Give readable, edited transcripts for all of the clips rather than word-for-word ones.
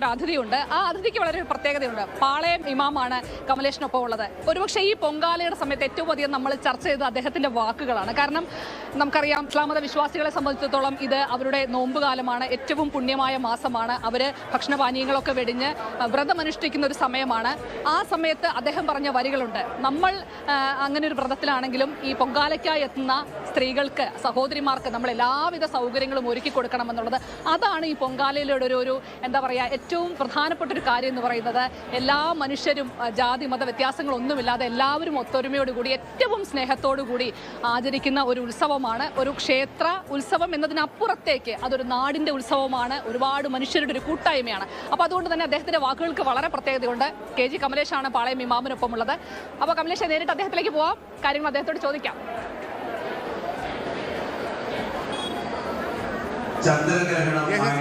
ഒരു അതിഥിയുണ്ട്. ആ അതിഥിക്ക് വളരെ പ്രത്യേകതയുണ്ട്. പാളയം ഇമാമാണ് കമലേഷിനൊപ്പം ഉള്ളത്. ഒരുപക്ഷെ ഈ പൊങ്കാലയുടെ സമയത്ത് ഏറ്റവും അധികം നമ്മൾ ചർച്ച ചെയ്തത് അദ്ദേഹത്തിന്റെ വാക്കുകളാണ്. കാരണം നമുക്കറിയാം, ഇസ്ലാം മത വിശ്വാസികളെ സംബന്ധിച്ചിടത്തോളം ഇത് അവരുടെ നോമ്പുകാലമാണ്, ഏറ്റവും പുണ്യമായ മാസമാണ്. അവർ ഭക്ഷണപാനീയങ്ങളൊക്കെ വെടിഞ്ഞ് വ്രതമനുഷ്ഠിക്കുന്ന ഒരു സമയമാണ്. ആ സമയത്ത് അദ്ദേഹം പറഞ്ഞ വരികളുണ്ട്. നമ്മൾ അങ്ങനെ ഒരു വ്രതത്തിലാണെങ്കിലും ഈ പൊങ്കാലയ്ക്കായി എത്തുന്ന സ്ത്രീകൾക്ക്, സഹോദരിമാർക്ക് നമ്മൾ എല്ലാവിധ സൗകര്യങ്ങളും ഒരുക്കി കൊടുക്കണമെന്നുള്ളത്. അതാണ് ഈ പൊങ്കാലയിലൂടെ ഒരു എന്താ പറയുക, ഏറ്റവും പ്രധാനപ്പെട്ട ഒരു കാര്യം എന്ന് പറയുന്നത്. എല്ലാ മനുഷ്യരും ജാതി മത വ്യത്യാസങ്ങളൊന്നുമില്ലാതെ എല്ലാവരും ഒത്തൊരുമയോടുകൂടി ഏറ്റവും സ്നേഹത്തോടുകൂടി ആചരിക്കുന്ന ഒരു ഉത്സവമാണ്. ഒരു ക്ഷേത്ര ഉത്സവം എന്നതിനപ്പുറത്തേക്ക് അതൊരു നാടിൻ്റെ ഉത്സവമാണ്, ഒരുപാട് മനുഷ്യരുടെ ഒരു കൂട്ടായ്മയാണ്. അപ്പോൾ അതുകൊണ്ട് തന്നെ അദ്ദേഹത്തിൻ്റെ വാക്കുകൾക്ക് വളരെ പ്രത്യേകതയുണ്ട്. KG കമലേഷാണ് പാളയം ഇമാമിനൊപ്പം ഉള്ളത്. അപ്പോൾ കമലേഷ്, നേരിട്ട് അദ്ദേഹത്തിലേക്ക് പോവാം, കാര്യങ്ങൾ അദ്ദേഹത്തോട് ചോദിക്കാം.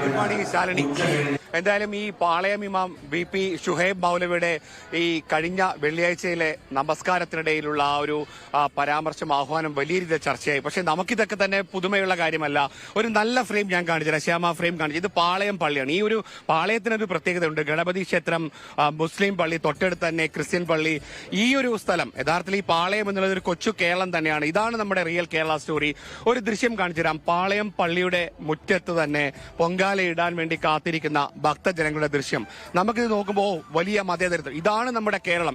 Good morning Shalini. എന്തായാലും ഈ പാളയം ഇമാം BP ഷുഹൈബ് മൗലവിയുടെ ഈ കഴിഞ്ഞ വെള്ളിയാഴ്ചയിലെ നമസ്കാരത്തിനിടയിലുള്ള ആ ഒരു പരാമർശം, ആഹ്വാനം വലിയ രീതിയിൽ ചർച്ചയായി. പക്ഷെ നമുക്കിതൊക്കെ തന്നെ പുതുമയുള്ള കാര്യമല്ല. ഒരു നല്ല ഫ്രെയിം ഞാൻ കാണിച്ചു, ശ്യാമ ഫ്രെയിം കാണിച്ചു. ഇത് പാളയം പള്ളിയാണ്. ഈ ഒരു പാളയത്തിനൊരു പ്രത്യേകതയുണ്ട്. ഗണപതി ക്ഷേത്രം, മുസ്ലിം പള്ളി, തൊട്ടടുത്ത് തന്നെ ക്രിസ്ത്യൻ പള്ളി. ഈ ഒരു സ്ഥലം യഥാർത്ഥത്തിൽ ഈ പാളയം എന്നുള്ളത് ഒരു കൊച്ചു കേരളം തന്നെയാണ്. ഇതാണ് നമ്മുടെ റിയൽ കേരള സ്റ്റോറി. ഒരു ദൃശ്യം കാണിച്ചു തരാം. പാളയം പള്ളിയുടെ മുറ്റത്ത് തന്നെ പൊങ്കാലയിടാൻ വേണ്ടി കാത്തിരിക്കുന്ന ഭക്തജനങ്ങളുടെ ദൃശ്യം. നമുക്കിത് നോക്കുമ്പോൾ വലിയ മതേതരത്വം. ഇതാണ് നമ്മുടെ കേരളം.